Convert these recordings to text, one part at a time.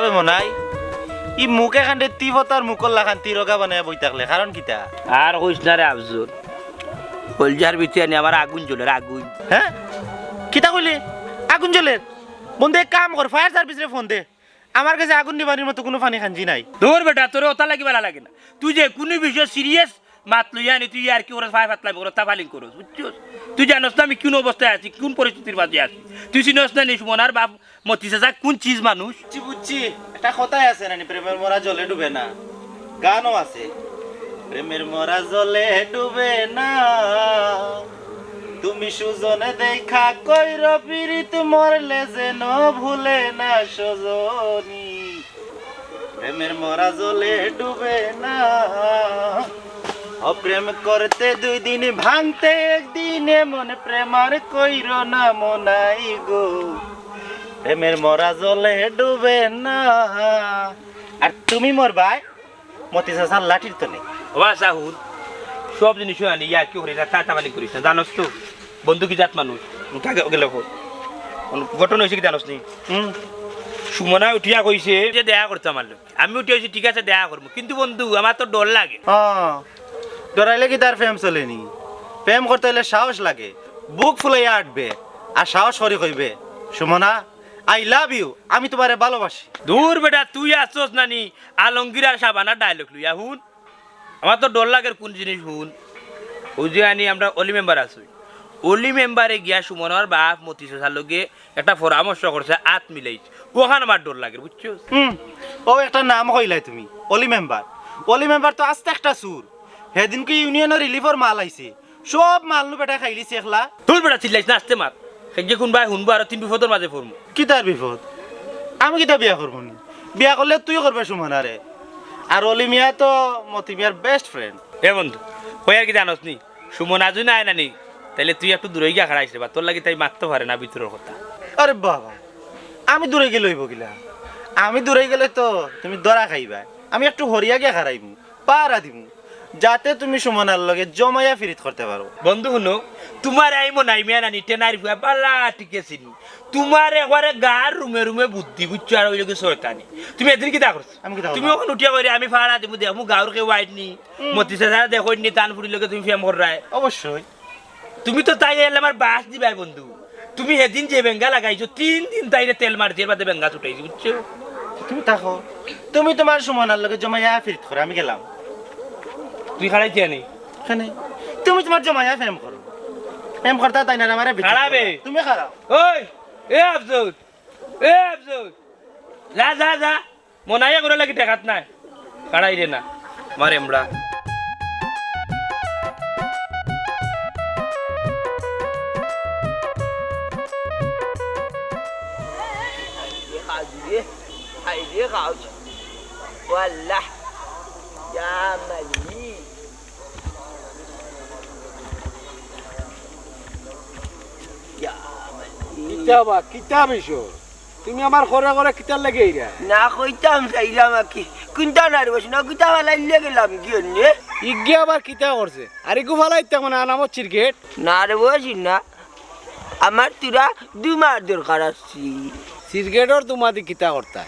কিতাবে মনাই ই মুখে খান্ডে তিফতার মুকল্লা খান তিরকা বানায় বই থাকলে কারণ কিতা আর কইস না রে আফজল কলজার ভিতরে আনি আমার আগুন জ্বলের আগুন হ্যাঁ কিতা কইলি আগুন জ্বলের বন্ধু এক কাম কর ফায়ার সার্ভিসে ফোন দে আমার কাছে আগুন নিবানির মতো কোনো পানি খাঞ্জি নাই দূর বেটা তোর ওটা লাগি ভালো লাগে না তুই যে কোনো বিষয় সিরিয়াস মাত লইয়া আনি তুই আর কি ওরা ফাই ফাতলামি করো তাফালিং করো বুঝছিস তুই জানোস না আমি কোন অবস্থায় আছি কোন পরিস্থিতির মাঝে আছি তুই চিনোস না নিস মনার বাপ মতিসে যা কোন চিজ মানুষ বুঝছি একটা কথাই আছে নানি প্রেমের মরা জলে ডুবে না গানও আছে প্রেমের মরা জলে ডুবে না তুমি সুজনে দেখা কইর পিরিত মরলে যেন ভুলে না সজনী প্রেমের মরা জলে ডুবে না অপ্রেম করতে 2 দিন ভাঙতে একদিনে মনে প্রেমার কইর না মনাই গো প্রেমের মরা জলে ডুবে না আর তুমি মোর ভাই মতি চাচার লাঠির তলে ওয়া সাহুন সব জিনিস আনি ইয়ার কি করে তাফালিং করিস না জানোস তো বন্ধু কি জাত মানুষ উঠা গেল ঘটনা হয়েছে কি জানোস নি সুমনা উঠিয়া কইছে যে দেখা করতে আমার লোক আমি উঠে হয়েছি ঠিক আছে দেখা করবো কিন্তু বন্ধু আমার তো ডর লাগে ডরাইলে কি তার প্রেম চলেনি প্রেম করতে হলে সাহস লাগে বুক ফুলাইয়া আটবে আর সাহস করে কইবে সুমনা আই লাভ ইউ আমি তোমারে ভালোবাসি দূর বেটা তুই আসছস নানি আলমগীর আর সাবানার ডায়লগ লইয়া হুন আমার তো ডর লাগে কোন জিনিস হুন ওই যে আনি আমরা অলি মেম্বার আছি অলি মেম্বারে গিয়া সুমনার বাপ মতি চাচার লগে একটা পরামর্শ করছে আত মিলাইছে ওখানে আমার ডর লাগে বুঝছো ও একটা নাম কইলাই তুমি অলি মেম্বার তো আস্তে একটা সুর সেদিনকে ইউনিয়নের রিলিফর মাল আইছে সব মাল নু বেটা খাইলিছে একলা তোর বেটা চিল্লাইছ না আস্তে মাত যে কোন ভাই শুনবো আর 3 বিপদের মাঝে পড়বো কি তার বিপদ আমি কিতা বিয়া করবো নি বিয়া করলে তুই করবে সুমনারে আর অলি মিয়া তো মতি মিয়ার বেস্ট ফ্রেন্ড এ বন্ধু কই আর কি জানোস নি সুমন আজও নাই নানি তাইলে তুই একটু দূরে গিয়া খাড়াইছে বা তোর লাগি তাই মারতে পারে না ভিতরের কথা আরে বাবা আমি দূরে গেলে হইব গিলা আমি দূরে গেলে তো তুমি দরা খাইবা আমি একটু হরিয়া গিয়া খারাইমু পারা দিমু যাতে তুমি সুমনার লগে জমাইয়া ফিরিত করতে পারো বন্ধু শুনো তোমার এই মনাই মিয়া নানি টেনারি ফুয়া পালা টিকেছি তোমার একবারে গার রুমে রুমে বুদ্ধি বুঝছো আর ওই লোকে শয়তানি তুমি এদিন কি দেখছ তুমি ওখানে উঠিয়া করে আমি ফাড়া দিব দেখো গাঁর কেউ আইট নি মতি চাচা দেখো নি টান ফুড়ি লোকে তুমি ফেম কর রায় অবশ্যই তুমি তো তাই এলে আমার বাস দিবাই বন্ধু তুমি সেদিন যে বেঙ্গা লাগাইছো 3 দিন তাইরে তেল মারছি এর বাদে বেঙ্গা ছুটাইছি বুঝছো তুমি থাকো তুমি তোমার সুমনার লগে জমাইয়া ফিরিত করো আমি গেলাম তুই খাড়াইছি আনি এখানে তুমি তোমার জমাইয়া ফেম করো ফেম করতে তাই না আমারে খাড়াবে তুমি খাড়াও ওই আফজল যা যা যা মনাইয়া করে লাগি দেখাত নাই খাড়াই রে না মারে আমরা Haydi kaç. Wallah. Ya mali. Ya mali. কিতাব এসো তুমি আমার ঘরে ঘরে কিতাব লাগে এইরা না কইতাম চাইলাম কি কোনটা নার বস না কিতা লাইলে গেলাম কি নে ইগে আবার কিতাব করছে আরে গো ভালো ইত্যা মানে নামত ক্রিকেট না রে বসি না আমার তুরা 2 মাস দরকার আছে ক্রিকেটর তোমাদি কিতা করতা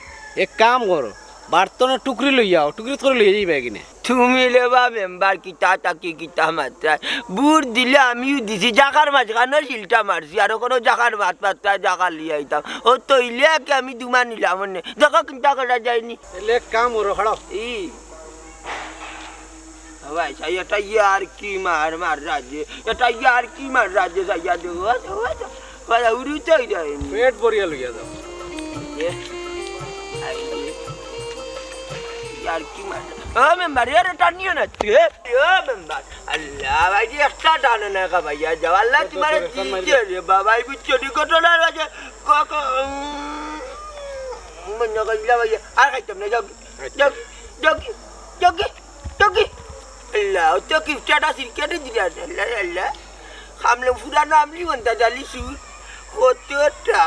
এক কাম করো বার্তনে টুকরি লইয়াও টুকরি করে লইয়া যাইবা কিনে তুমি লেবা মেম্বার কিতা তাকি কিতা মাত্রা বুট দিলে আমিও দিছি জাকার মাঝখানে শিলটা মারছি আর কোনো জাকার মাত পাত্রা জাকা লিয়ে আইতাম ও তৈলে কি আমি 2 মাস নিলাম নে জাকা কিনটা করা যায়নি এলে এক কাম করো খাড়ো ই ভাই সাই এটা ইয়ার কি মার রাজে এটা ইয়ার কি মার রাজে সাইয়া দেবো বাবা উড়ুতেই যায় পেট ভরিয়া লইয়া যাও এ আই यार की मार मेंबर यार टानियो ना तू मेंबर अल्लाह भाई एक्स्ट्रा टानने का भैया जवाहरलाल तुम्हारे चीज रे बाबा ये चोरी को तो ना राजे को मन ना गइला भैया आ गई तुमने जोगी अल्लाह तो की चाटा सिरकेट दिया अल्लाह हम लोग पूरा नाम नहीं बनता जाली सु होतोटा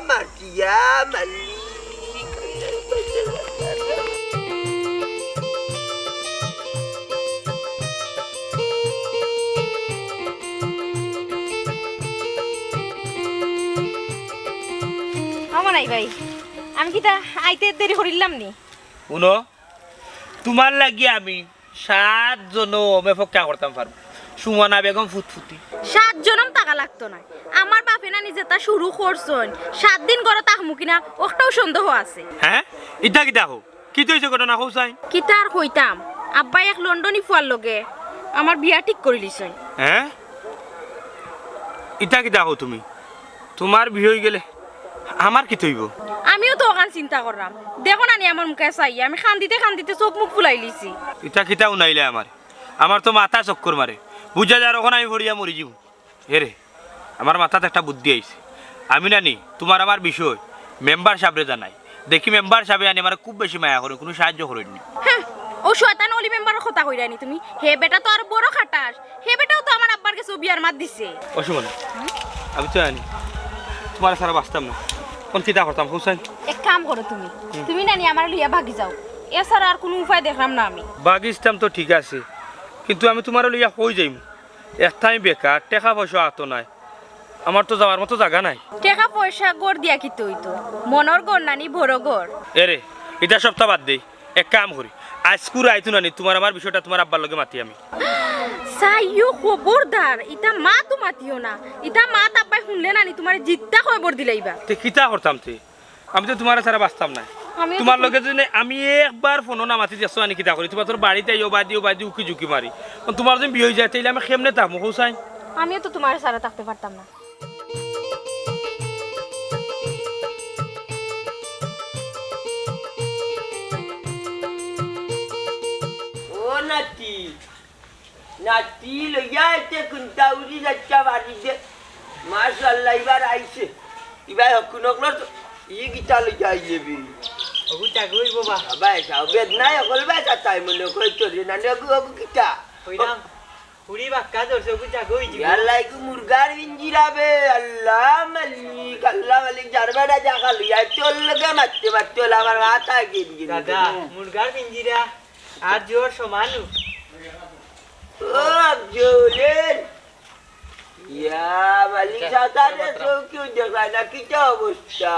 मारतिया मल्ली নাই ভাই আমি কি তা আইতে দেরি করিলাম নি শুনো তোমার লাগি আমি 7 জনমে ফক্কা করতাম পারবো সুমনা বেগম ফুটফুটি 7 জনম টাকা লাগতো না আমার বাপে না নিজে তা শুরু করছন 7 দিন করে তাহমু কিনা ওটাও সন্দেহ আছে হ্যাঁ ইটা কি দেখো কি তৈছে ঘটনা কৌসাই কি তার কইতাম আব্বা এক লন্ডনি ফুয়ার লগে আমার বিয়া ঠিক করে লিছই হ্যাঁ ইটা কি দেখো তুমি তোমার বিয়ে হয়ে গেলে আমার কি তৈব আমিও তো ওখান চিন্তা করলাম দেখো না নি আমার মুখে চাই আমি খান্দিতে চোখ মুখ ফুলাই লিছি ইটা কিতা উনাইলে আমার তো মাথা চক্কর মারে বুঝা যার ওখানে আমি ভরিয়া মরি যাব হেরে আমার মাথাতে একটা বুদ্ধি আইছে আমি নানি তোমার আমার বিষয় মেম্বার সাহেবরে জানাই দেখি মেম্বার সাহেব আনি আমার খুব বেশি মায়া করে কোনো সাহায্য করেননি হ্যাঁ ও শয়তান অলি মেম্বারের কথা কইরানি তুমি হে বেটা তো আর বড় খাটাস হে বেটাও তো আমার আব্বার কাছে বিয়ার মাত দিছে অসুমন আমি তো জানি তোমার সারা বাঁচতাম না কোন চিন্তা করতাম হুসাইন এক কাম করো তুমি তুমি নানি আমার লইয়া ভাগি যাও এছাড়া আর কোনো উপায় দেখলাম না আমি বাগিস্তাম তো ঠিক আছে কিন্তু আমি তোমার লইয়া কই যাইম একটা আমি বেকার টাকা পয়সা আতো নাই আমার তো যাওয়ার মতো জায়গা নাই টাকা পয়সা গড় দিয়া কি তুই তো মনর গড় নানি বড় গড় এরে এটা সপ্তাহ বাদ দেই এক কাম করি আজকুর আইতো নানি তোমার আমার বিষয়টা তোমার আব্বার লগে মাতি আমি সাইও খবরদার ইটা মা তো মাতিও না ইটা মা তাপাই শুনলে নানি তোমার জিদ্দা খবর দিলাইবা তে কিতা করতাম তে আমি তো তোমার ছাড়া বাঁচতাম না তোমার লগে যদি আমি একবার ফোনও না মাতি যাচ্ছ আনি কিতা করি তোমার তোর বাড়িতে বাদি উকি ঝুঁকি মারি তোমার যদি বিয়ে হয়ে যায় তাইলে আমি কেমনে থাকবো হোসাই আমিও তো তোমার সারা থাকতে পারতাম না ও নাতি নাতি লইয়া এতে কুন্তাউরি যাচ্ছা বাড়িতে মাশাআল্লাহ এবার আইছে এবার হকুনকল ই গিটা লইয়া আইবি ওগু জাগই বাবা বাবা যাও বেদ নাই অকল বেটা তাই মনে কই তোরে না নেগু অগু গিটা কইরাম পুরি বাক্কা ধরছে ওগু জাগই জি আল্লাহ কু মুরগার ইঞ্জিরাবে আল্লাহ মালিক জারবাডা জাগা লইয়া চল লগে মারতে আমার মাথা গিয়ে দাদা মুরগার পিঞ্জিরা আর জোর সমানু ও আব্দুলের ইয়া মালিক সাতারে চৌকিও দেখায় না কিটা অবস্থা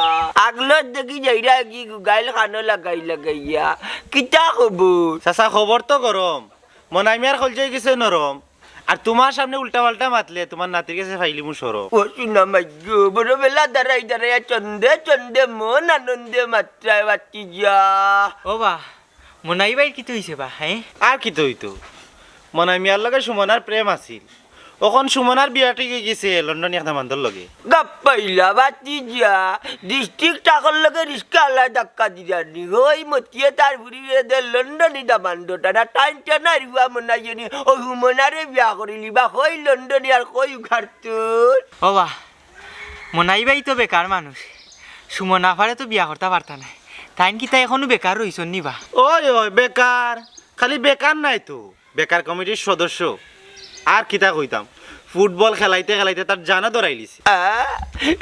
আগলো দেখি যাইরা কি গাইল খানো লাগাইয়া কিটা খবর চাচা খবর তো গরম মনাই মিয়ার খলজে গেছে নরম আর তোমার সামনে উল্টা পাল্টা মাতলে তোমার নাতির কাছে ফাইলি মু সরব ও শুনা মাইগো বড় বেলা দাঁড়াই চন্দে মন আনন্দে মাত্রায় বাতি যা ও বা মনাই ভাই কি হইছে বা হ্যাঁ আর কি তো হইতো মনাই মিয়ার লগে সুমনার প্রেম আছিল ওখন সুমনার বিয়া ঠিক গেছে লন্ডন একটা মান্দর লগে গাপ্পাইলা বাতি যা ডিস্ট্রিক্ট টাকার লগে রিস্কা আল্লাহ ধাক্কা দিয়ানি ওই মতিয়ে তার বুড়িয়ে দে লন্ডনি দা বান্ডটা না টাইমটা না রিবা মনাইনি ও হুমনারে বিয়া করিলি বা কই লন্ডনি আর কই ঘাটতুন ও বা মনাই ভাই তো বেকার মানুষ সুমনা ফারে তো বিয়া করতে পারতা না তাইন কি তাই এখনো বেকার রইছন নি বা ওই বেকার খালি বেকার নাই তো বেকার কমিটির সদস্য আর কিতা কইতাম ফুটবল খেলাইতে তার জানা ধরাইলিছে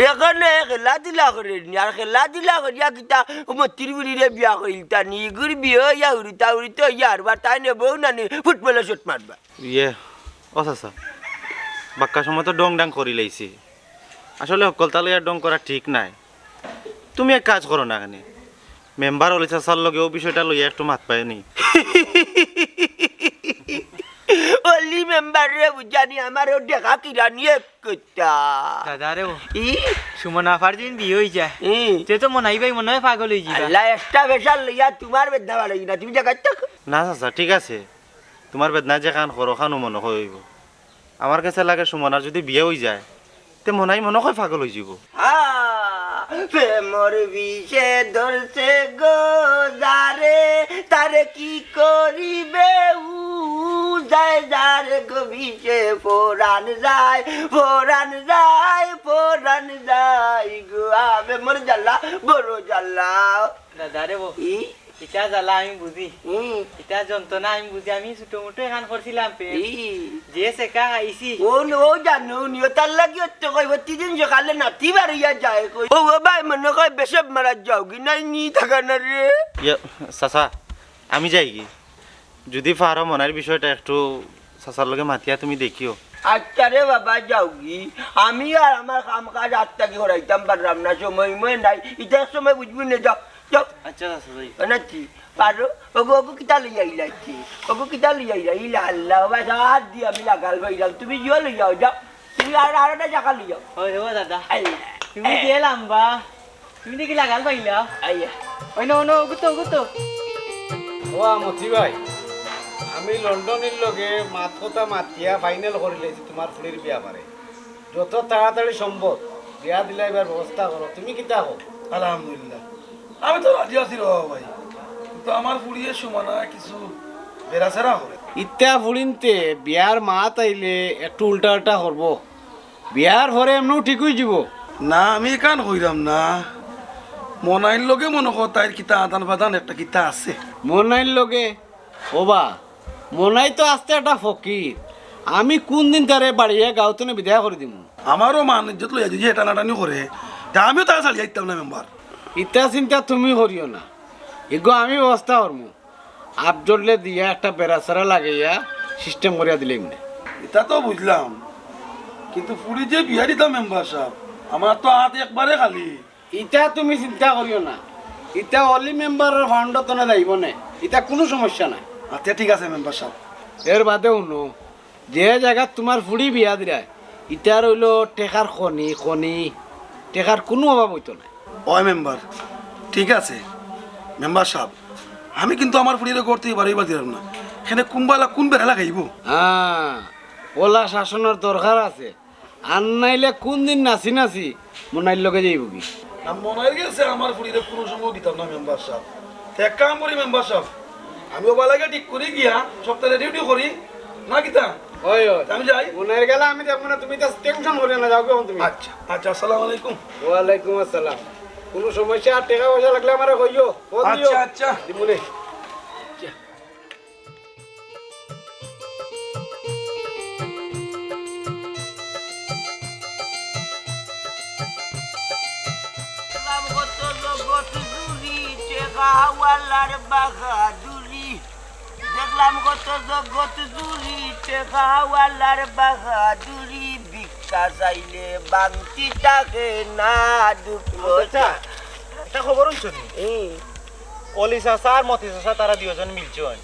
এখানে খেলাধুলা করেনি আর খেলাধুলা করিয়া কিতা মতির বুড়িরে বিয়া করিলতা নি গুর বিয়ে ইয়া উড়িতা ইয়ার বা তাই নেবো না নি ফুটবলে শট মারবা ইয়ে ও চাচা বাক্কা সময় তো ডং ডাং করি লাইছি আসলে সকল তালে আর ডং করা ঠিক নাই তুমি এক কাজ করো না কেন মেম্বার হলে চাচার লগে ও বিষয়টা লইয়া একটু মাত পায়নি অলি মেম্বার রে বুঝানি আমারও দেখা কিরা নিয়ে কইতা দাদা রে ই সুমনা ফার দিন বিয়ে হই যায় তে তো মনাই ভাই মনে হয় পাগল হই যাবা আল্লাহ একটা বেশাল লইয়া তোমার বেদনা বাড়াই না তুমি জায়গা থাক না চাচা ঠিক আছে তোমার বেদনা যে খান করো খানো মনে হইব আমার কাছে লাগে সুমনার যদি বিয়ে হয়ে যায় তে মনাই মনে হয় পাগল হয়ে যাব প্রেমর বিষে ধরছে গো যারে তারে কি করিবে যায় যারে গো বিষে ফোরান যায় গো আবে মোর জ্বালা বড় জ্বালা দাদা রে ইটা জ্বালা আমি বুঝি ইটা যন্ত্রণা আমি বুঝি আমি ছোট মোটো এখান করছিলাম যে সেকা আইসি ও জানো নিও তার লাগি তো কই প্রতিদিন সকালে নাতি বাড়িয়া যায় কই ও ভাই মনে কই বেশব মারা যাও কি নাই নি থাকা না রে চাচা আমি যাই কি যদি পারো মনের বিষয়টা একটু চাচার লগে মাতিয়া তুমি দেখিও আচ্ছা রে বাবা যাও কি আমি আর আমার কাম কাজ আটটাকে করাইতাম পারলাম না সময় নাই ইটার সময় বুঝবি না যাও চপ আচ্ছা চাচা যাই নাকি পারো ওগো ওগো কিতা লইয়া আইলাছি ওগো কিতা লইয়া আইলা ইলা আল্লাহ বাস হাত দিয়ে আমি লাগাল বাইলাম তুমি জিও লইয়া যাও তুমি আরটা জায়গা লইয়া ওই হো দাদা আল্লাহ তুমি দিয়ে লাম্বা তুমি দেখি লাগাল পাইলা আইয়া ওই নো নো গুতো ও মতি ভাই আমি লন্ডনের লগে মাত কথা মাতিয়া ফাইনাল করে লেছি তোমার ফুলির বিয়া পারে যত তাড়াতাড়ি সম্ভব বিয়া দিলে এবার ব্যবস্থা করো তুমি কিতা হো আলহামদুলিল্লাহ আমি তো রাজি আছি রে বাবা ভাই কিন্তু আমার ফুড়িয়ে সমানা কিছু বেড়াছেরা হবে ইত্যা ফুলিনতে বিয়ার মাত আইলে একটু উল্টা উল্টা করব বিয়ার পরে এমনিও ঠিক হয়ে যাব না আমি কান কইরাম না মনাইর লগে মনে কর তাইর কিতা আদান বাদান একটা কিতা আছে মনাইর লগে ওবা মনাই তো আস্তে একটা ফকির আমি কোন দিন তারে বাড়িয়ে গাঁওতনে বিদায় করে দিব আমারও মান ইজ্জত লইয়া যদি এটা নাটানি করে তা আমিও তার চালিয়ে যাইতাম না মেম্বার ইত্যা চিন্তা তুমি করিও না এগো আমি ব্যবস্থা করবো আফজলে দিয়া একটা বেড়াচারা লাগাইয়া সিস্টেম করিয়া দিলে এমনি এটা তো বুঝলাম কিন্তু ফুড়ি যে বিয়া দিতাম মেম্বার সাহেব আমার তো হাত একবারে খালি ইটা তুমি চিন্তা করিও না ইটা অলি মেম্বারের ফান্ড তনে যাইব না ইটা কোনো সমস্যা নাই আচ্ছা ঠিক আছে মেম্বার সাহেব এর বাদে শুনো যে জায়গাত তোমার ফুড়ি বিয়া দিলাই ইটা রইল টেকার খনি টেকার কোনো অভাব হইতো না ওই মেম্বার ঠিক আছে মেম্বার সাহেব আমি কিন্তু আমার ফুড়িরে করতে বাড়ি বা দিলাম না এখানে কুম্বালা কোন বেড়া খাইব হ্যাঁ ওলা শাসনের দরকার আছে আর নাইলে কোন দিন নাচি মনাইর লগে যাইব কি মনে গেছে আমার ফুড়িরে কোনো সময় দিতাম না মেম্বার সাহেব এক কাম করি মেম্বার সাহেব আমি ওবালাকে ঠিক করে গিয়া সপ্তাহে ডিউটি করি না কিতা ওই আমি যাই মনাইর গেলে আমি দেখবো না তুমি তো টেনশন করিও না যাও কেমন তুমি আচ্ছা আচ্ছা আসসালামু আলাইকুম ওয়ালাইকুম আসসালাম কোনো সমস্যা আর টাকা পয়সা লাগলে আমার কইও আচ্ছা আচ্ছা দিমুনে দেখলাম কত জগৎ জুড়ি টেকাওয়ালার বাহাদুরি ভিক্ষা চাইলে বাংতি থাকে না দুটো একটা খবর শুনি অলি চাচা আর মতি চাচা তারা দুজন মিলছন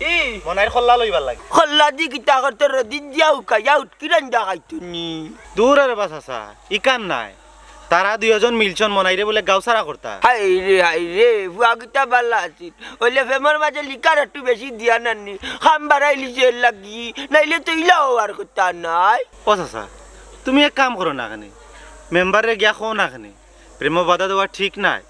মনাইর খল্লা লইবার লাগে খল্লা দি কিতা করতে রদিন যাও কাইয়া উৎকিরান জাগাইতুনি দূর রে বা চাচা ইকান নাই তারা দুজন মিলছন মনাইরে বলে গাঁও সারা করতা হাই রে ফুয়া কিতা বালা আছিল ওইলে ফেমর মাঝে লিকার একটু বেশি দিয়া নানি খাম বাড়াই লিছে লাগি নাইলে তো ইলাও আর কথা নাই ও চাচা তুমি এক কাম করো না কেন মেম্বারে গিয়া খো না কেন প্রেম বাধা দেওয়া ঠিক নাই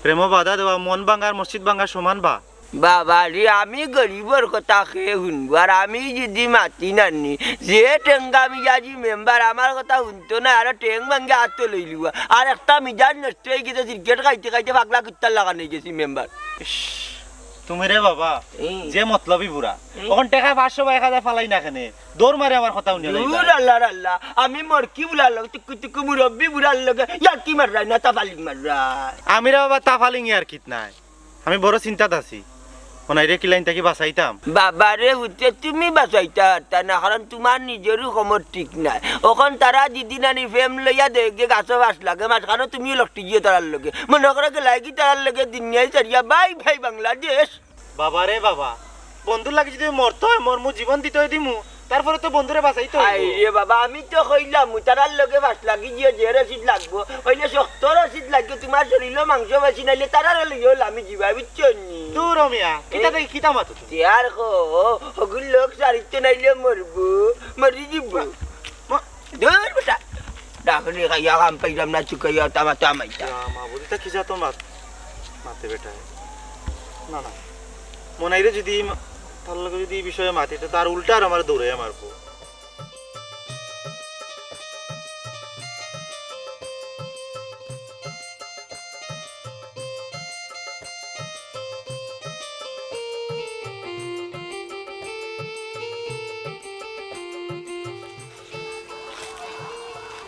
প্রেম বাধা দেওয়া মন ভাঙার মসজিদ ভাঙার সমান বা বাবা রে আমি গরিবর কথা খেয়ে শুনবো আর আমি যদি মাতি নানি যে টেঙ্গা মিজাজি মেম্বার আমার কথা শুনতো না আর টেং ভাঙ্গে হাতে লই লিবা আর একটা মিজাজ নষ্ট হয়ে গেছে ক্রিকেট খাইতে খাইতে পাগলা কুত্তার লাগানো গেছি মেম্বার তুমি রে বাবা যে মতলবি বুড়া তখন টেকা 500 বা 1000 ফালাই না কেন দৌড় মারে আমার কথা শুনে আল্লাহ আল্লাহ আমি মোর কি বুলার লগে টুকু টুকু মুরব্বী বুড়ার লগে ইয়ার কি মার রায় না তাফালিং মার রায় আমি রে বাবা তাফালিং আর কিত নাই আমি বড় চিন্তাত আছি মনাইরে কি লাইন তাকি বাঁচাইতাম বাবা রে হুতে তুমি বাঁচাইতা পারতা না কারণ তোমার নিজেরও খবর ঠিক নাই ওখান তারা দিদি নানি ফেম লইয়া দেখে গাছ বাস লাগে মাঝখানে তুমিও লকটি গিয়ে তারার লগে মনে করে লাগি তারার লগে দুনিয়ায় চারিয়া বাই ভাই বাংলাদেশ বাবা রে বাবা বন্ধুর লাগি যদি মরতো হয় মরমু জীবন দিতে হয় দিমু তারপরে তো বন্ধুরে বাঁচাইতো রে বাবা আমি তো কইলাম তারার লগে বাস লাগি গিয়ে যে রসিদ লাগবো ওইলে শক্ত রসিদ লাগবে তোমার শরীরে মাংস বেশি নাইলে তারার লগে আমি জিবা বুঝছো নি দূর মিয়া কিতা দেখি কিতা মাতো আর ওগুল লোক চারিত্র নাইলে মরবো মরি যাব দূর বেটা ডাকলে খাইয়া কাম পাইলাম না চুকাইয়া তামাতা মাইতা মা বুঝিতা কি যাতো মাতে বেটা না না মনাইরে যদি তার লগে যদি এই বিষয়ে মাতি তো তার উল্টা আর আমার দৌড়ে মারবো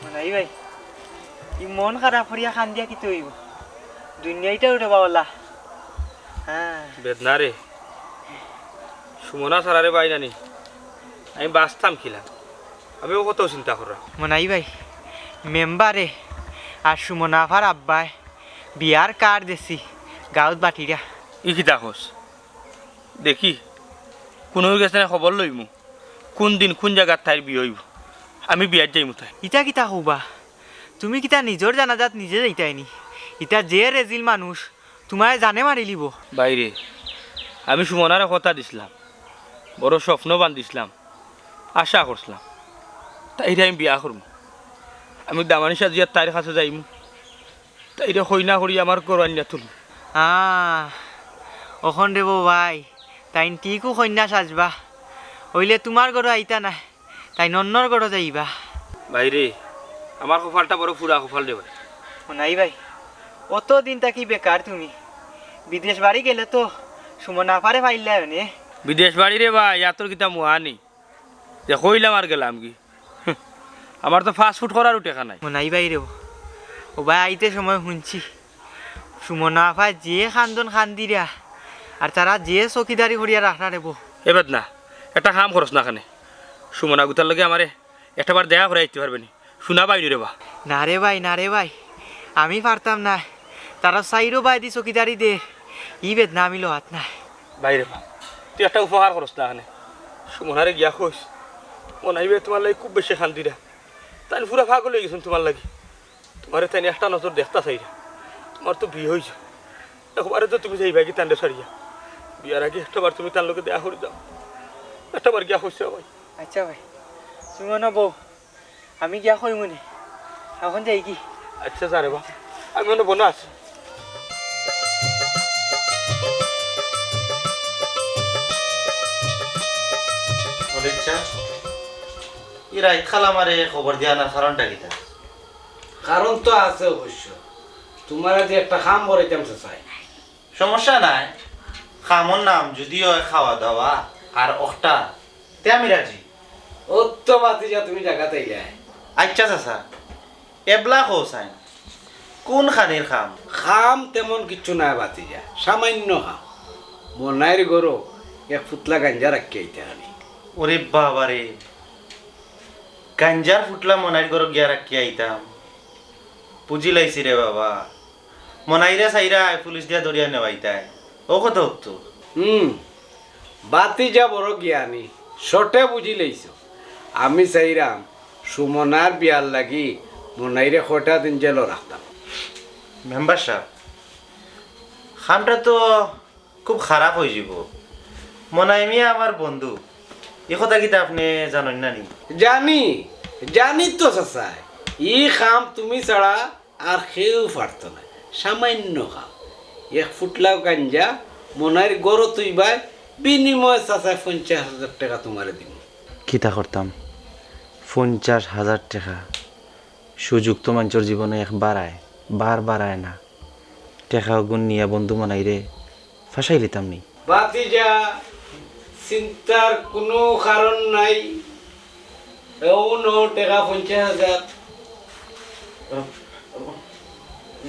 মনাই ভাই ই মন খারাপ করিয়া খান দিয়া কি তৈব দুনিয়াইটা উঠে বাবলা হ্যাঁ বেদনা রে সুমনা সারারে পাই জানি আমি বাঁচতাম খিলা আমি ও কত চিন্তা করা মনাই ভাই মেম্বারে আর সুমনাফার আব্বাই বিয়ার কার্ড দিছি গাঁৱত বাঠিৰা ই কিতা খোজ দেখি কোনো গেছে খবৰ লইমু কোন দিন কোন জায়গাত তাইর বিয়ে হইব আমি বিয়াত যাইমু তাই ইটা কিতা কবা তুমি কিতা নিজৰ জানাজাত নিজে যাইতাইনি ইটা যে রেজিল মানুষ তোমায় জানে মারি লিব বাইরে আমি সুমনার কথা দিছিলাম বড় স্বপ্ন বান্ধিছিলাম আশা করছিলাম তাইরে আমি বিয়া করবো আমি দামানি সাজিয়া তাইর কাছে যাইমু তাইরে হইনা করি আমার করবান্যা তুলব অখন দেব ভাই তাইন টিকো কন্যা সাজবা হইলে তোমার ঘর আইতা নাই তাই নন্নর ঘর যাইবা বাইরে আমার কপালটা বড় ফুরা কপাল দে ভাই নাই ভাই অত দিন তাকি বেকার তুমি বিদেশ বাড়ি গেলে তো সুমনা পারে পাইলে নে বিদেশ বাড়ি রে ভাই ইয়াতর কিতা মুহানি যে কইলাম আর গেলাম কি আমার তো ফাস্ট ফুড করারও টেকা নাই নাই ভাই রে ও ভাই আইতে সময় শুনছি সুমনা পায় যে খান্দন খান্দিরা আর তারা যে চকিদারি করিয়া রাখা রেব এবার না একটা কাম খরচ না খানে সুমনা গুতার লগে আমারে একটাবার দেখা করে আইতে পারবে নি শোনা পাইনি রে বা না রে ভাই আমি পারতাম না তারা সাইরো বাই দি চকিদারি দে ই বেদ না আমি লোহাত নাই বাইরে বা তুই একটা উপকার খরচ না খানে সুমনারে গিয়া খোঁজ মনাইবে তোমার লাগে খুব বেশি শান্তিরা তাই পুরা ভাগল হয়ে গেছেন তোমার লাগে তোমার তাই একটা নজর দেখতা চাইরা তোমার তো বিয়ে হয়েছে একবারে তো তুমি যাইবা কি তান্ডে সারিয়া বিয়ার আগে একটাবার তুমি তার লোকে দেখা করে যাও একটাবার গিয়া খুঁজছে ভাই আচ্ছা ভাই সুমনা বউ আমি গিয়া কই মনে এখন যাই কি আচ্ছা যারে বা আমি মনে বনা আছি ই রাইত খালা মারে খবর দিয়া না কারণটা কিতা কারণ তো আছে অবশ্য তোমার যে একটা খাম করাইতাম চাই সমস্যা নাই খামর নাম যদিও খাওয়া দাওয়া আর অখটা তে আমি রাজি অত বাতি যা তুমি জায়গাতে ইলাই আচ্ছা চাচা এবলা খোসাইন কোন খানির খাম খাম তেমন কিছু নাই বাতি যা সামান্য খাম মনাইর গরো এক ফুটলা গাঞ্জা রাখি আইতে আমি ওরে বাবারে গাঞ্জার ফুটলা মনাইর ঘর গিয়া রাখি আইতাম পুঁজি লাইছি রে বাবা মনাইরে চাইরা পুলিশ দিয়া দরিয়া নেওয়াইতাই ও কত হতো বাতি যা বড় জ্ঞানী শর্টে বুঝি লইছ আমি চাইরাম সুমনার বিয়ার লাগি মনাইরে কটা দিন জেল রাখতাম মেম্বার সাহেব খামটা তো খুব খারাপ হয়ে যাব মনাই মিয়া আমার বন্ধু এ কথা কিতা আপনি জানেন না নি জানি তো চাচাই ই খাম তুমি ছাড়া আর কেউ পারত না সামান্য খাম এক ফুটলাও গাঞ্জা মনাইর গরো তুইবাই বিনিময় চাচাই 50,000 টাকা তোমারে দিব কিতা করতাম 50,000 টাকা সুযোগ তো মানুষের জীবনে একবার আয় বার আয় না টাকা গুণ নিয়ে বন্ধু মনাই রে ফাঁসাই লিতাম নি বাতিজা চিন্তার কোনো কারণ নাই টাকা 50,000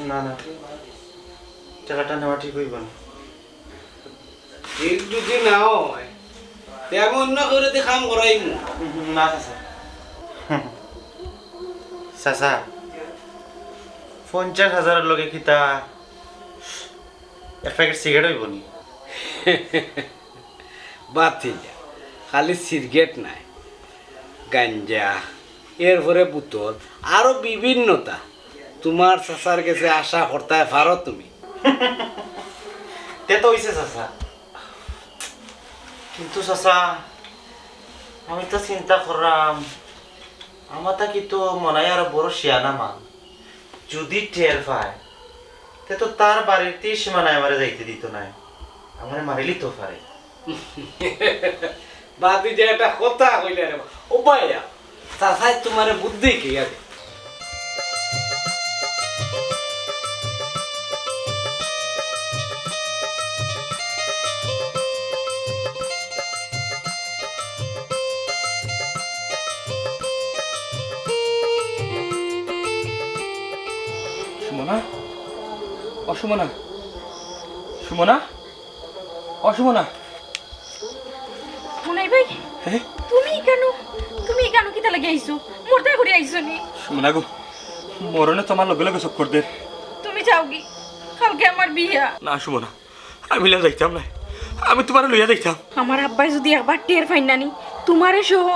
না টাকাটা নেওয়া ঠিক হইব না ঠিক যদি না হয় তে আমি অন্য করে কাম করাইম না চাচা চাচা 50,000 লগে কিতা এক প্যাকেট সিগারেট হইব নি বাতিজা খালি সিগারেট নাই গাঞ্জা এরপরে বোতল আরো বিভিন্নতা তোমার চাচার কাছে আশা করতে পারো তুমি তে তো হইছে চাচা কিন্তু চাচা আমি তো চিন্তা করলাম আমার কি তো মনে হয় আরো বড় শিয়ানা মান যদি টের পায় তে তো তার বাড়িতে সীমানায় আমারে যাইতে দিত না আমার মারিলি তো পারে বাদি যে একটা কথা কইলে রে ও ভাইয়া চাচাই তোমার বুদ্ধি কি আছে সুমনা অসুমনা সুমনা অসুমনা মনাই ভাই হ্যাঁ তুমি কেন কিতা লাগি আইছো মোরতে ঘুরে আইছো নি সুমনা গো মরণে তোমার লগে লগে চক্কর দে তুমি যাও কি কালকে আমার বিয়া। না সুমনা, আমি লইয়া যাইতাম না, আমি তোমার লইয়া যাইতাম। আমার আব্বাই যদি একবার টের ফাইন নানি তোমারে সহ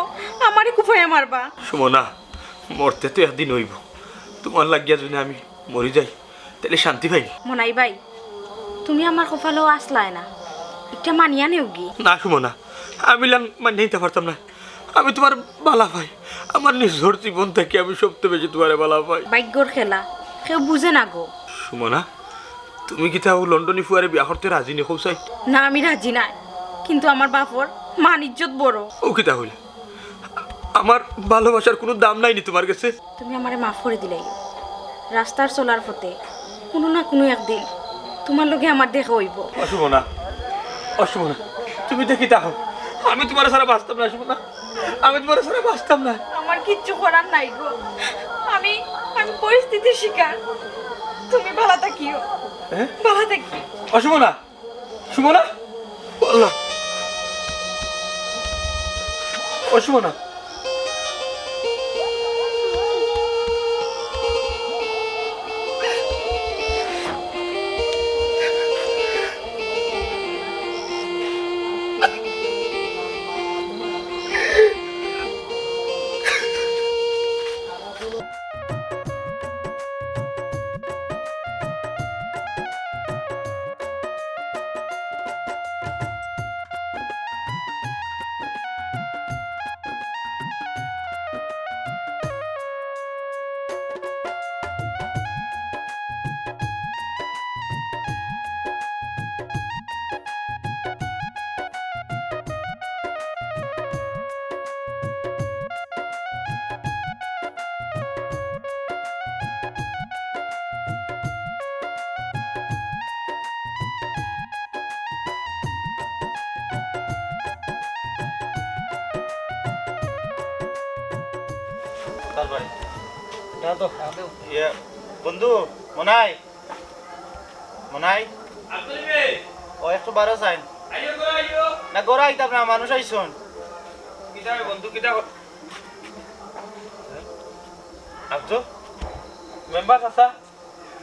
আমারে কুফাইয়া মারবা। সুমনা, মরতে তো একদিন হইব, তোমার লাগিয়া যদি আমি মরি যাই তাহলে শান্তি পাই। মনাই ভাই, তুমি আমার কপালেও আসলাই না, একটা মানিয়া নেও কি? না সুমনা, আমি মানে নিতে পারতাম না। আমি তোমার বালা পাই, আমার নিজের জীবন থেকে আমি সবচেয়ে বেশি তোমার বালা পাই। ভাগ্যর খেলা কেউ বুঝে না গো। সুমনা, তুমি কি তাও লন্ডনে ফুয়ারে বিয়া করতে রাজি নি কৌসাই? না, আমি রাজি নাই, কিন্তু আমার বাপর মান ইজ্জত বড়। ও কি তাহলে আমার ভালোবাসার কোনো দাম নাইনি তোমার কাছে? তুমি আমারে মাফ করে দিলাই। রাস্তার চলার পথে কোনো না কোনো একদিন তোমার লগে আমার দেখা হইব। অসুমনা, অসুমনা, তুমি দেখি তাহো, আমি তোমার সারা বাঁচতাম না সুমনা, আমি তোমার সারা বাঁচতাম না। আমার কিচ্ছু করার নাই গো, আমি পরিস্থিতির শিকার। তুমি ভালো থাকিও, ভালো থাকি। অসুমনা, সুমনা, আল্লাহ, অসুমনা। বন্ধু মনাই, মনাই ও 112 সাইন না গোরা আইতাম না, মানুষ আইসন। বন্ধু কিতা আব্দুল মেম্বার চাচা,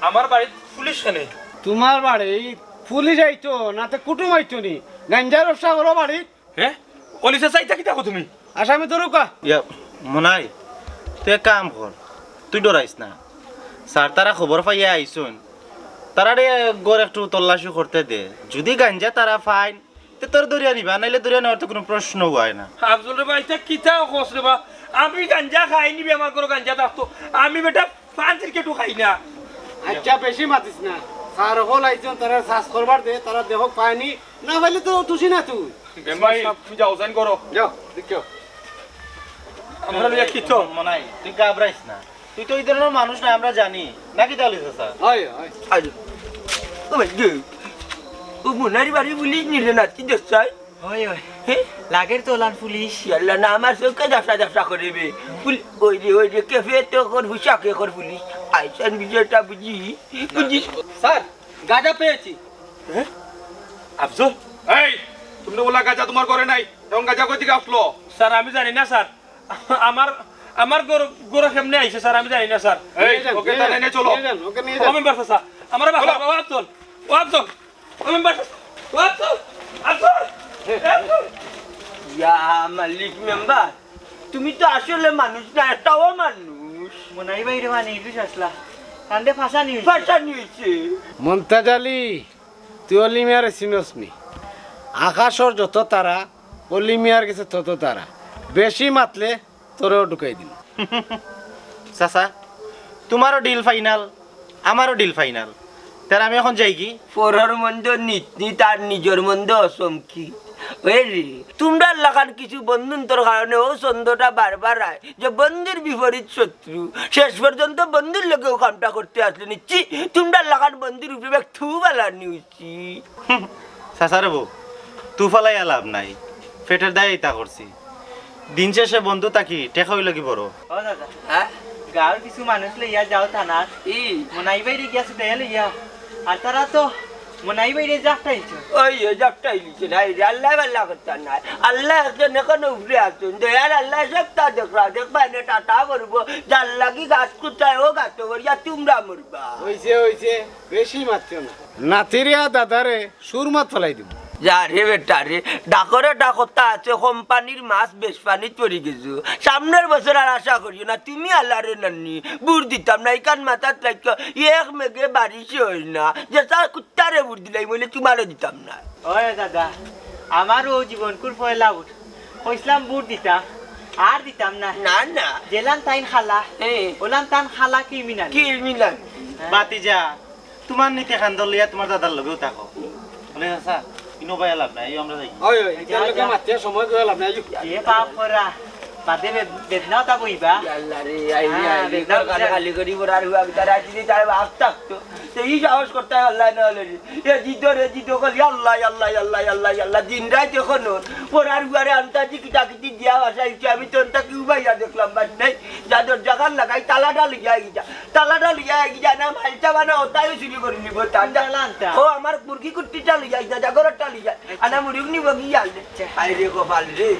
আমার বাড়িতে পুলিশ কেনে? তোমার বাড়ি পুলিশ আইতো না তো কুটুম আইতো নি? গাঞ্জার ব্যবসা করো বাড়ি? হ্যাঁ, পুলিশে চাইতা কি থাকো তুমি? আসামি তো রুকা। মনাই, তুই এক কাম কর, তুই ডরাইস না। স্যার তারা খবর পাইয়া আইসুন, তারা গড় একটু তল্লাশি করতে দে। যদি গাঞ্জা তারা ফাইন তে তোর দরিয়া নিবা, নাইলে দরিয়া নেওয়ার তো কোনো প্রশ্ন হয় না। আফজল রে ভাই, কিতা খোঁজ রে বা, আমি গাঞ্জা খাই নিবি, আমার কোনো গাঞ্জা থাকতো, আমি বেটা ফান্সির কেটু খাই না। আচ্ছা বেশি মাতিস না, স্যার হল আইজন তারা সার্চ করবার দে, তারা দেখো পায়নি না পাইলে তো তুসি না তুই। মেম্বার সাহেব তুমি যাও, সাইন করো, যাও দেখিও। আমরা লিয়া কি তো মনাই, তুই ঘাবড়াইস না, তুই তো এই ধরনের মানুষ না, আমরা জানি নাকি তাহলে স্যার। হয় হয় আরে ও ভাই যে ও মোনারি বাড়ি পুলিশ নিলে না কি দশাই? ওই ওই লাগের তোলার পুলিশ। ইয়াল্লা না আমার চোখে দশা করিবে। ওই যে কেফে তো কর হুশাকে কর পুলিশ আইসান বিষয়টা বুঝিস। স্যার গাঁজা পেয়েছি। আফজল, এই তুমি তো বলা গাঁজা তোমার করে নাই, এবং গাঁজা কই থেকে আসলো? স্যার আমি জানি না স্যার, আমার গরু কেমনে আইছে স্যার, আমি জানি না স্যার। এই ওকে তাহলে নিয়ে চলো। ওকে নিয়ে ও যান। মেম্বার চাচা, আমার বাবা ও আফজল, ও আফজল, ও মেম্বার চাচা, ও আফজল, আফজল, আফজল। ইয়া মালিক মেম্বার, তুমি তো আসলে মানুষ না, একটাও মানুষ। মনাই বাইরে মানে ইলিশ আসলা কান্দে ফাঁসা নিউজ। ভাষা নিয়েছে মন্তাজ আলী, তুই অলি মিয়ার চিনসনি? আকাশর যত তারা অলি মিয়ার গেছে তত তারা, বেশি মাতলে তোরেও ঢুকাই দিন। চাচা, তোমারও ডিল ফাইনাল, আমারও ডিল ফাইনাল, তার আমি এখন যাই কি? পরর মন্দ নীতি তার নিজের মন্দ অসমকি। ওই রে তোমরা লাগান কিছু বন্ধুন্তর কারণে ও ছন্দটা বারবার আয় যে বন্ধুর বিপরীত শত্রু, শেষ পর্যন্ত বন্ধুর লোকেও কামটা করতে আসলে নিচ্ছি। তোমরা লাগান বন্ধুর উপরে থু বেলা নিউছি। চাচা রে বউ, তু ফালাই লাভ নাই, পেটের দায় ইতা করছি। দিন শেষে বন্ধু তাকি টেকা হইল কি বড়। ও দাদা, হ্যাঁ গাঁর কিছু মানুষ লইয়া যাও থানার, মনাই বাইরে গিয়া ছুটে লইয়া, আর তারা তো মনাই বাইরে যাত্রাইছো ওই যাকটাই লিখে নাই রে আল্লাহ আল্লাহ করতে নাই আল্লাহ একজন এখন উপরে আসুন দয়ার আল্লাহ সপ্তাহ দেখবা এনে টাটা করবো যার লাগি গাছ কুটায় ও গাছ করিয়া তোমরা মরবা হইছে বেশি মাত্র না নাতিরিয়া দাদারে সুর মাত ফেলাই দিব যা রে বেটা রে ডাকরে ডাকতা আছে কোম্পানির মাছ বেশ পানি পড়ে গেছো সামনের বছর আর আশা করিও না তুমি আল্লাহ রে নানি বুড় দিতাম না এখান মাথার লাগতো এক মেঘে বারিশ হই না যে তার কুত্তারে বুড় দিলাই বলে তোমারও দিতাম না ওই দাদা আমারও জীবনকুর পয়লা উঠ কইসলাম বুট দিতাম আর দিতাম না না না জেলান তাইন খালা হ্যাঁ ওলান তান খালা কি মিনাল কি মিলান বাতিজা তোমার নিতে খান্দর লিয়া তোমার দাদার লগেও থাকো বলে আসা ইনো ভাই লাভ নাই আমরা যাই ওই এটার লগে মাতিয়া সময় গেল না এ পাপ করা বাদে বেদনাও তা বইবা আল্লাহ রে আই গাল খালি করি বড়ার হুয়া তারা যদি তার বাপ থাকতো সেই সাহস করতে আল্লাহ না হলে এ জিতো কলি আল্লাহ আল্লাহ আল্লাহ আল্লাহ আল্লাহ দিন রাত যখন বড়ার হুয়ারে আন্তাজি কিটা কিটি দিয়া বাসাইছি আমি তো তাকে উবাইয়া দেখলাম বাট নাই যাদের জাগান লাগাই তালাটা লিয়া গিয়া না মালটা বানা ওটাই চুরি করে নিব ও আমার মুরগি কুট্টিটা লিয়া গিয়া জাগরটা লিয়া আনা মুরগ নিব গিয়া হাইরে কপাল রে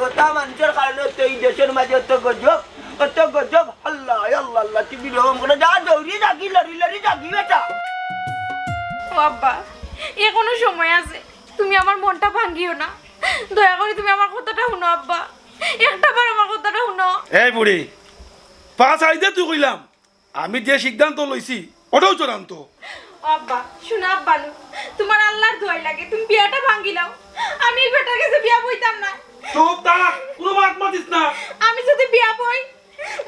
ওটা মানুষের কারণে তো এই দেশের মাঝে অত গজব আল্লাহ আল্লাহ আল্লাহ তুমি রকম করে যা দৌড়িয়ে যাকি লড়ি যাকি বেটা ও আব্বা এখনো সময় আছে তুমি আমার মনটা ভাঙিও না দয়া করে তুমি আমার কথাটা শুনো আব্বা একটাবার আমার কথাটা শুনো এই বুড়ি পাঁচ আইদে তুই কইলাম আমি যে সিদ্ধান্ত লইছি ওটাও চূড়ান্ত আব্বা শুনো আব্বা তোমার আল্লাহর দোয়াই লাগে তুমি বিয়াটা ভাঙিলাও আমি এই বেটার কাছে বিয়া বইতাম না চুপ থাক কোনো মাত মাতিস না আমি যদি বিয়া বই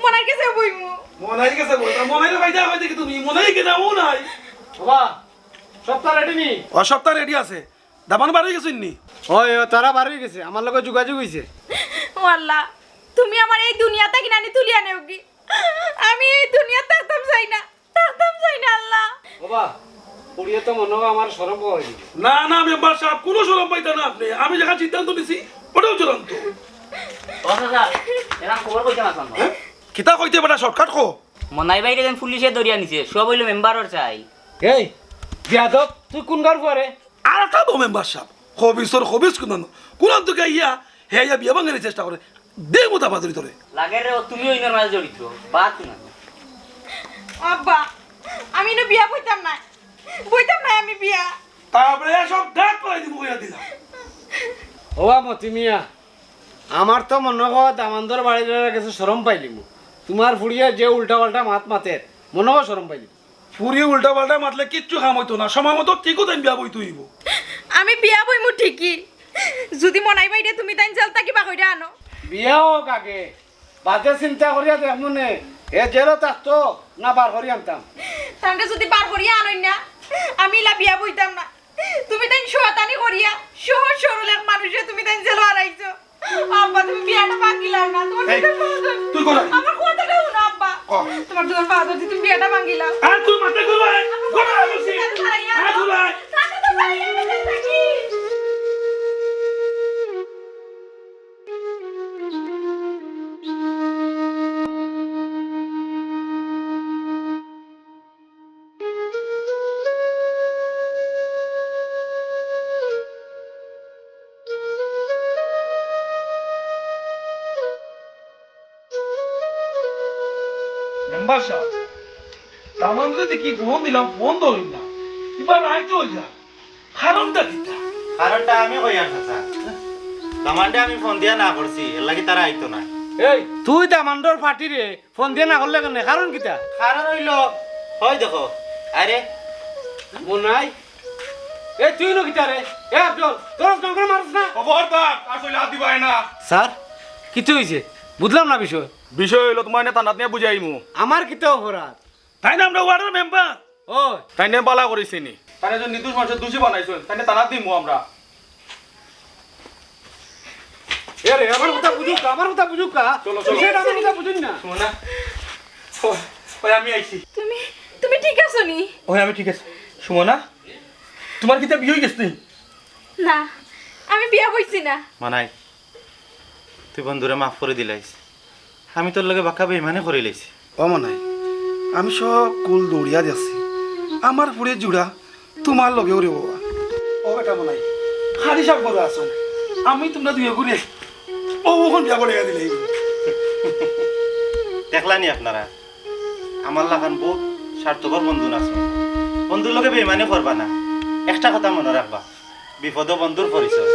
মনার কাছে বইমু মনাই গেছে বলতা মনাইরে বাইদা হয় দেখি তুমি মনাই কেনা ও নাই বাবা সপ্তাহ রেডি নি ও সপ্তাহ রেডি আছে দামান বাড়ি গেছিস নি ওই তারা বাড়ি গেছে আমার লগে যোগাযোগ হইছে ও আল্লাহ তুমি আমার এই দুনিয়াতে কিনানি তুলিয়া নেও কি আমি এই দুনিয়াতে থাকতাম চাই না আল্লাহ বাবা পুড়িয়ে তো মনে হয় আমার সরম হয় না না মেম্বার সাহেব কোনো সরম পাইতা না আপনি আমি যেটা সিদ্ধান্ত নিছি ওটাও চূড়ান্ত কিতা কইতে বেটা শর্টকাট কো মনাই বাইরে যেন পুলিশে দরিয়া নিছে সব হইলো মেম্বারর চাই এই বিয়াদব তুই কোন গার পরে আর একটা মেম্বার সাহেব খবিস কোন তোকে ইয়া হে ইয়া বিয়া ভাঙানোর চেষ্টা করে দে মোতা বাদরি তোরে লাগে রে তুমি ওই নরমাল জড়িত বাত না আব্বা আমি না বিয়া বইতাম না আমি বিয়া তারপরে সব ডাক করে দিব কইয়া দিলাম ওয়া মতি মিয়া আমার তো মনে হয় দামান্দর বাড়ির কাছে শরম পাইলিম তোমার ফুড়িয়া যে উল্টা পাল্টা মাত মাতে মনে হয় শরম পাইলিম ফুরি উল্টা পাল্টা মাতলে কিচ্ছু কাম হইতো না সময় মতো ঠিকও তাই বিয়া বই তুইব আমি বিয়া বইমু ঠিকই যদি মনাই বাইরে তুমি তাই জলতা কিবা কইরা আনো বিয়া হোক আগে বাদে চিন্তা করিয়া দেখমনে এ জেলো থাকতো না বার করি আনতাম তাহলে যদি বার করিয়া আনই না আমি ইলা বিয়া বইতাম না তুমি তাই শয়তানি করিয়া সহজ সরল এক মানুষে তুমি তাই জেল হারাইছো আব্বা তুমি বিয়াটা ভাঙিলাও না তোমার তুই কোন আমার কথাটা শুনো আব্বা তোমার দুয়ার পা ধরছি তুমি বিয়াটা ভাঙিলাও আর তুই মাথা ঘুরাই বসি আর ঘুরাই তাতে তো ভাইয়া থাকি মেম্বার সাহেব তামান যদি কি ফোন দিলাম ফোন ধরুন না এবার নাই তো যা কারণটা কিটা কারণটা আমি কই আসা দামানটা আমি ফোন দিয়া না করছি এর লাগি তারা আইতো না এই তুই দামান্দর পার্টি রে ফোন দিয়ে না করলে কেন কারণ কিটা কারণ হইল হয় দেখো আরে মনাই এই তুই নো কিটা রে এ আব্দুল তোর জঙ্গল মারছ না খবরদার আসলে হাত দিবাই না স্যার কিছু হইছে বুঝলাম না বিষয় হইলো তোমার নেতা নাত নিয়ে বুঝাইমু আমার কিটা অপরাধ তাই না আমরা ওয়ার্ডের মেম্বার ও তাই নিয়ে বালা করেছি নি তাই যে নির্দোষ মানুষের দোষী বানাইছেন তাই নিয়ে তানাত দিমু আমরা এ রে আমার কথা বুঝুক কা চলো, চলো। বিষয়টা আমার কথা বুঝুন না শোনা ওই আমি আইছি তুমি ঠিক আছো নি ওই আমি ঠিক আছে সুমনা তোমার কিতা বিয়ে হয়ে গেছে না আমি বিয়া বইছি না মানাই তুই বন্ধুরে মাফ করে দিলাইস আমি তোর লগে বাক্কা বেইমানে করে লাইছি ও মনাই আমি সব কুল দৌড়িয়া যাচ্ছি আমার পুরে জুড়া তোমার লগেও রে বাবা ও বেটা মনাই খালি সব করে আসুন আমি তোমরা দুই ঘুরে ও ওখান বিয়া করে দিলে দেখলানি আপনারা আমার লাগান বহুত স্বার্থপর বন্ধু আছে বন্ধুর লগে বেইমানি করবা না একটা কথা মনে রাখবা বিপদ বন্ধুর পরিচয়